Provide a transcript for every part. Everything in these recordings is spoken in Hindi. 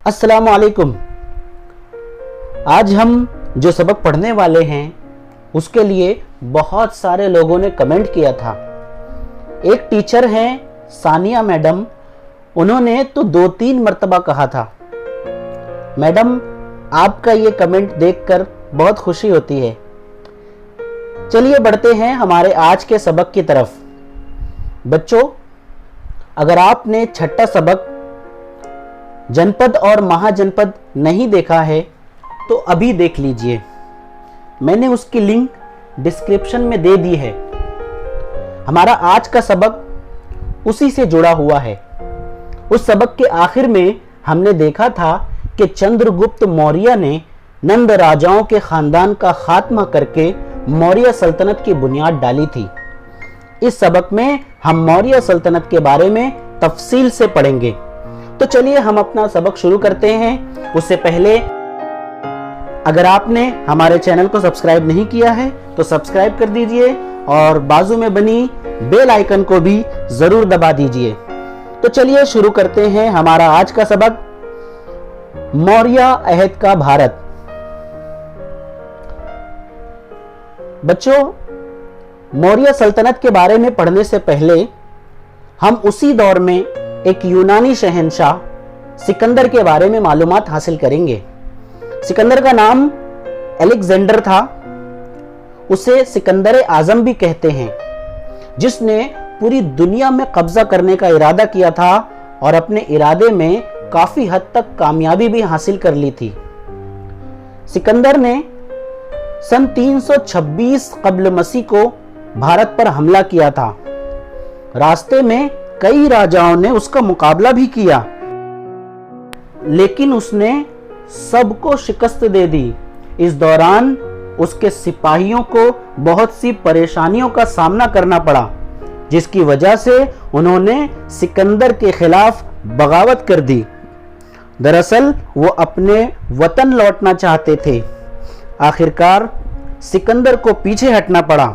अस्सलामु अलैकुम। आज हम जो सबक पढ़ने वाले हैं उसके लिए बहुत सारे लोगों ने कमेंट किया था। एक टीचर हैं सानिया मैडम, उन्होंने तो 2-3 मर्तबा कहा था। मैडम, आपका ये कमेंट देखकर बहुत खुशी होती है। चलिए बढ़ते हैं हमारे आज के सबक की तरफ। बच्चों, अगर आपने छठा सबक जनपद और महाजनपद नहीं देखा है तो अभी देख लीजिए। मैंने उसकी लिंक डिस्क्रिप्शन में दे दी है। हमारा आज का सबक उसी से जुड़ा हुआ है। उस सबक के आखिर में हमने देखा था कि चंद्रगुप्त मौर्य ने नंद राजाओं के खानदान का खात्मा करके मौर्य सल्तनत की बुनियाद डाली थी। इस सबक में हम मौर्य सल्तनत के बारे में तफसील से पढ़ेंगे। तो चलिए हम अपना सबक शुरू करते हैं। उससे पहले अगर आपने हमारे चैनल को सब्सक्राइब नहीं किया है तो सब्सक्राइब कर दीजिए और बाजू में बनी बेल आइकन को भी जरूर दबा दीजिए। तो चलिए शुरू करते हैं हमारा आज का सबक, मौर्य अहद का भारत। बच्चों, मौर्य सल्तनत के बारे में पढ़ने से पहले हम उसी दौर में एक यूनानी शहंशाह सिकंदर के बारे में मालूमात हासिल करेंगे। सिकंदर का नाम अलेक्जेंडर था। उसे सिकंदर आजम भी कहते हैं, जिसने पूरी दुनिया में कब्जा करने का इरादा किया था और अपने इरादे में काफी हद तक कामयाबी भी हासिल कर ली थी। सिकंदर ने सन 326 कब्ल मसीह को भारत पर हमला किया था। रास्ते में कई राजाओं ने उसका मुकाबला भी किया, लेकिन उसने सबको शिकस्त दे दी। इस दौरान उसके सिपाहियों को बहुत सी परेशानियों का सामना करना पड़ा, जिसकी वजह से उन्होंने सिकंदर के खिलाफ बगावत कर दी। दरअसल वो अपने वतन लौटना चाहते थे। आखिरकार सिकंदर को पीछे हटना पड़ा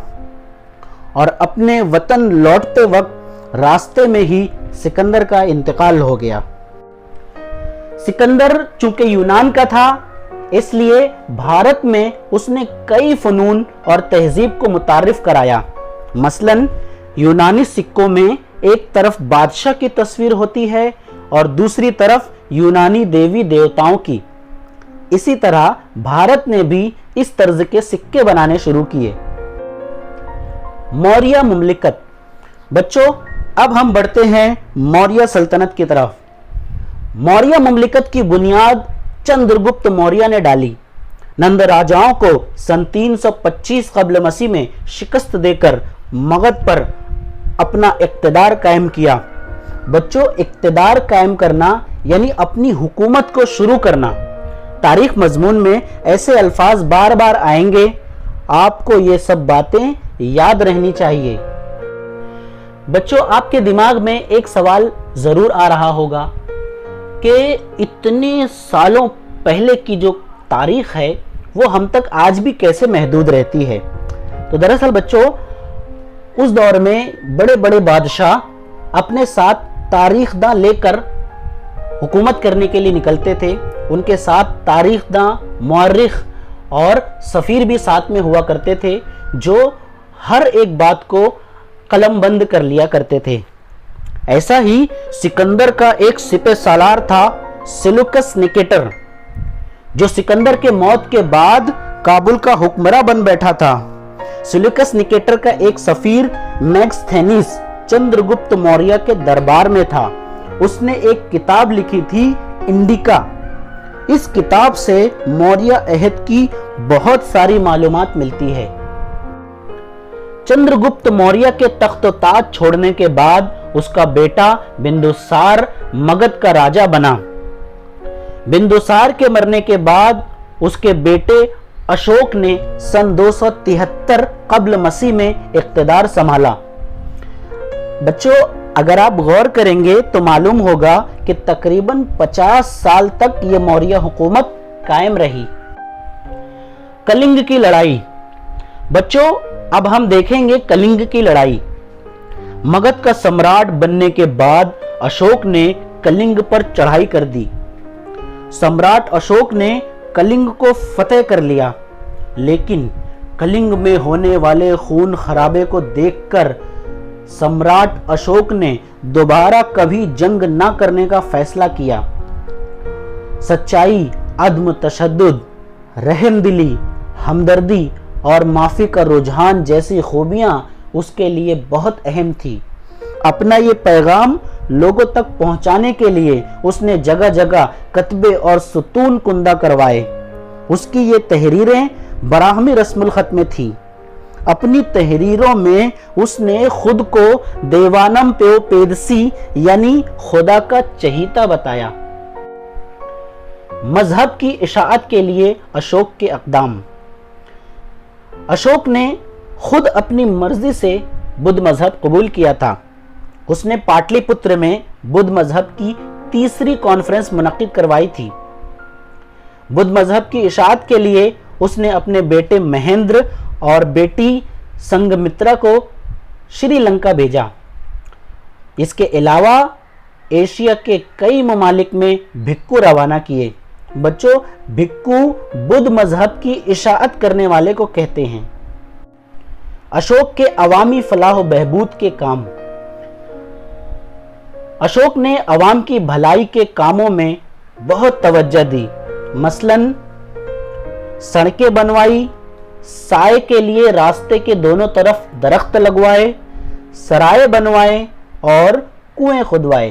और अपने वतन लौटते वक्त रास्ते में ही सिकंदर का इंतकाल हो गया। सिकंदर चूंकि यूनान का था, इसलिए भारत में उसने कई फनून और तहजीब को मुतारिफ कराया। मसलन यूनानी सिक्कों में एक तरफ बादशाह की तस्वीर होती है और दूसरी तरफ यूनानी देवी देवताओं की। इसी तरह भारत ने भी इस तर्ज के सिक्के बनाने शुरू किए। मौर्य मुमलिकत। बच्चों, अब हम बढ़ते हैं मौर्य सल्तनत की तरफ। मौर्य मुमलिकत की बुनियाद चंद्रगुप्त मौर्य ने डाली। नंद राजाओं को सन 325 कब्ल मसीह में शिकस्त देकर मगध पर अपना इक्तदार कायम किया। बच्चों, इक्तदार कायम करना यानी अपनी हुकूमत को शुरू करना। तारीख मजमून में ऐसे अल्फाज बार बार आएंगे, आपको ये सब बातें याद रहनी चाहिए। बच्चों, आपके दिमाग में एक सवाल जरूर आ रहा होगा कि इतने सालों पहले की जो तारीख है वो हम तक आज भी कैसे महदूद रहती है। तो दरअसल बच्चों, उस दौर में बड़े बड़े बादशाह अपने साथ तारीखदां लेकर हुकूमत करने के लिए निकलते थे। उनके साथ तारीखदां, मुअर्रिख और सफ़ीर भी साथ में हुआ करते थे, जो हर एक बात को कलम बंद कर लिया करते थे। ऐसा ही सिकंदर का एक सिपह सालार था, सेल्यूकस निकेटर, जो सिकंदर के मौत के बाद काबुल का हुक्मरान बन बैठा था। सेल्यूकस निकेटर का एक सफीर मैग्स्थेनिस चंद्रगुप्त मौर्य के दरबार में था। उसने एक किताब लिखी थी, इंडिका। इस किताब से मौर्य अहद की बहुत सारी मालूमात मिलती है। चंद्रगुप्त मौर्य के तख्त ताज छोड़ने के बाद उसका बेटा बिंदुसार मगध का राजा बना। बिंदुसार के मरने के बाद उसके बेटे अशोक ने सन 273 कब्ल मसीह में इक्तदार संभाला। बच्चों, अगर आप गौर करेंगे तो मालूम होगा कि तकरीबन 50 साल तक यह मौर्य हुकूमत कायम रही। कलिंग की लड़ाई। बच्चों, अब हम देखेंगे कलिंग की लड़ाई। मगध का सम्राट बनने के बाद अशोक ने कलिंग पर चढ़ाई कर दी। सम्राट अशोक ने कलिंग को फतेह कर लिया, लेकिन कलिंग में होने वाले खून खराबे को देखकर सम्राट अशोक ने दोबारा कभी जंग न करने का फैसला किया। सच्चाई, अदम तशद्दुद, रहमदिली, हमदर्दी और माफी का रुझान जैसी खूबियां उसके लिए बहुत अहम थी। अपना ये पैगाम लोगों तक पहुंचाने के लिए उसने जगह जगह कतबे और सुतून कुंदा करवाए। उसकी ये तहरीरें बराहमी रस्मुल खत में थी। अपनी तहरीरों में उसने खुद को देवानम पेदसी यानी खुदा का चहीता बताया। मजहब की इशाअत के लिए अशोक के अक़दाम। अशोक ने खुद अपनी मर्जी से बुद्ध मजहब कबूल किया था। उसने पाटलिपुत्र में बुद्ध मजहब की तीसरी कॉन्फ्रेंस मुनक्किद करवाई थी। बुद्ध मजहब की इशाअत के लिए उसने अपने बेटे महेंद्र और बेटी संघमित्रा को श्रीलंका भेजा। इसके अलावा एशिया के कई ममालिक में भिक्खु रवाना किए। बच्चों, भिक्खु बुद्ध मजहब की इशाअत करने वाले को कहते हैं। अशोक के अवामी फलाह व बहबूद के काम। अशोक ने अवाम की भलाई के कामों में बहुत तवज्जो दी। मसलन सड़कें बनवाई, साए के लिए रास्ते के दोनों तरफ दरख्त लगवाए, सराय बनवाए और कुएं खुदवाए।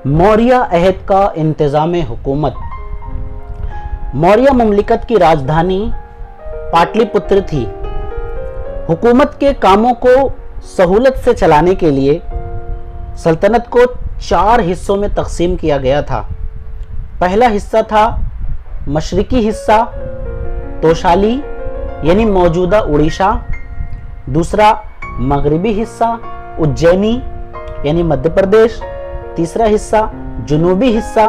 मौर्य अहद का इंतजाम हुकूमत। मौर्य मुमलिकत की राजधानी पाटलिपुत्र थी। हुकूमत के कामों को सहूलत से चलाने के लिए सल्तनत को 4 हिस्सों में तकसीम किया गया था। पहला हिस्सा था मशरिकी हिस्सा तोशाली यानी मौजूदा उड़ीसा। दूसरा मगरिबी हिस्सा उज्जैनी यानी मध्य प्रदेश। तीसरा हिस्सा जुनूबी हिस्सा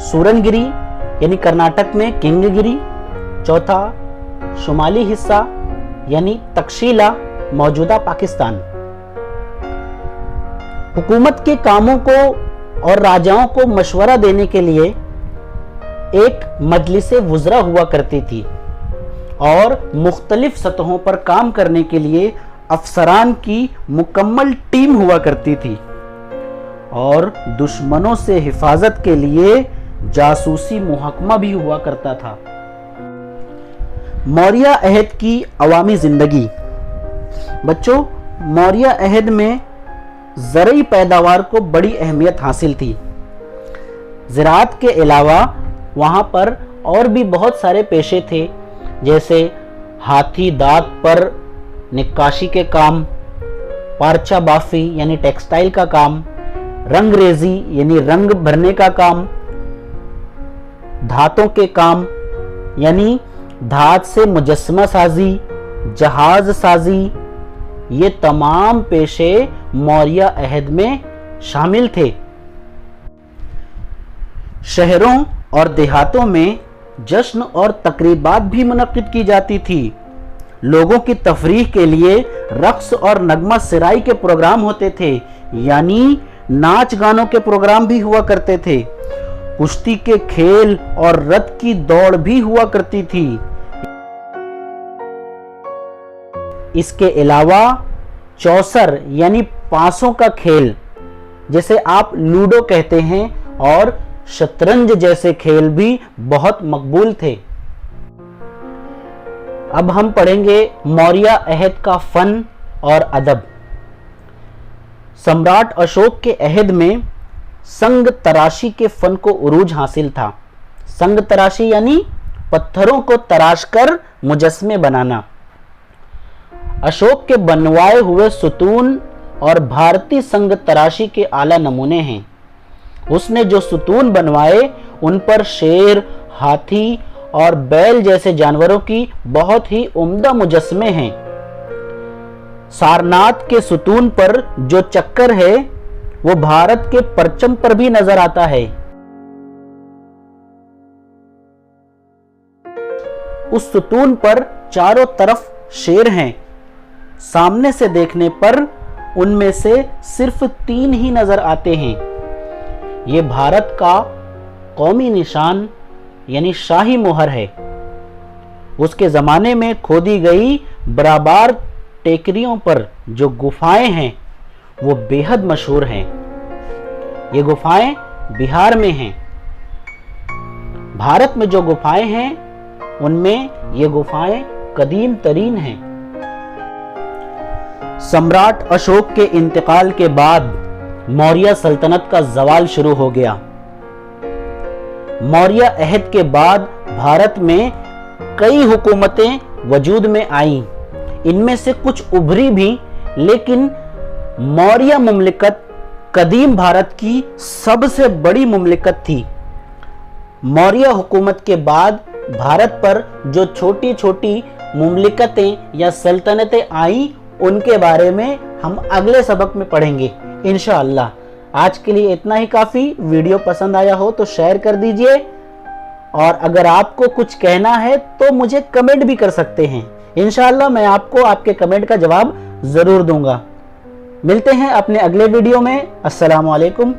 सूरनगिरी यानी कर्नाटक में किंगगिरी। चौथा शुमाली हिस्सा यानी तक्षशिला मौजूदा पाकिस्तान। हुकूमत के कामों को और राजाओं को मशवरा देने के लिए एक मजलिसे वुज़रा हुआ करती थी और मुख्तलिफ सतहों पर काम करने के लिए अफसरान की मुकम्मल टीम हुआ करती थी और दुश्मनों से हिफाजत के लिए जासूसी मुहकमा भी हुआ करता था। मौर्य अहद की अवामी जिंदगी। बच्चों, मौर्य अहद में ज़रई पैदावार को बड़ी अहमियत हासिल थी। ज़राअत के अलावा वहाँ पर और भी बहुत सारे पेशे थे, जैसे हाथी दांत पर निक्काशी के काम, पारचा बाफी यानी टेक्सटाइल का काम, रंगरेजी यानी रंग भरने का काम, धातों के काम यानी धात से मुजस्समा साजी, जहाज साजी, ये तमाम पेशे मौर्य अहद में शामिल थे। शहरों और देहातों में जश्न और तकरीबात भी मुनक्किद की जाती थी। लोगों की तफरीह के लिए रक्स और नगमा सिराई के प्रोग्राम होते थे, यानी नाच गानों के प्रोग्राम भी हुआ करते थे। कुश्ती के खेल और रथ की दौड़ भी हुआ करती थी। इसके अलावा चौसर यानी पासों का खेल, जिसे आप लूडो कहते हैं, और शतरंज जैसे खेल भी बहुत मकबूल थे। अब हम पढ़ेंगे मौर्य अहद का फन और अदब। सम्राट अशोक के अहद में संग तराशी के फन को उरूज हासिल था। संग तराशी यानी पत्थरों को तराश कर मुजस्मे बनाना। अशोक के बनवाए हुए सुतून और भारतीय संग तराशी के आला नमूने हैं। उसने जो सुतून बनवाए उन पर शेर, हाथी और बैल जैसे जानवरों की बहुत ही उम्दा मुजस्मे हैं। सारनाथ के सुतून पर जो चक्कर है वो भारत के परचम पर भी नजर आता है। उस सुतून पर चारों तरफ शेर हैं। सामने से देखने पर उनमें से सिर्फ 3 ही नजर आते हैं। ये भारत का कौमी निशान यानी शाही मोहर है। उसके ज़माने में खोदी गई बराबर टेकरियों पर जो गुफाएं हैं वो बेहद मशहूर हैं। ये गुफाएं बिहार में हैं। भारत में जो गुफाएं हैं उनमें ये गुफाएं कदीम तरीन हैं। सम्राट अशोक के इंतकाल के बाद मौर्य सल्तनत का जवाल शुरू हो गया। मौर्य अहद के बाद भारत में कई हुकूमतें वजूद में आईं। इनमें से कुछ उभरी भी, लेकिन मौर्य मुमलिकत कदीम भारत की सबसे बड़ी मुमलिकत थी। मौर्य हुकूमत के बाद भारत पर जो छोटी छोटी मुमलिकतें या सल्तनतें आईं उनके बारे में हम अगले सबक में पढ़ेंगे इंशाअल्लाह। आज के लिए इतना ही काफ़ी। वीडियो पसंद आया हो तो शेयर कर दीजिए, और अगर आपको कुछ कहना है तो मुझे कमेंट भी कर सकते हैं। इंशाअल्लाह मैं आपको आपके कमेंट का जवाब ज़रूर दूंगा। मिलते हैं अपने अगले वीडियो में। अस्सलामु अलैकुम।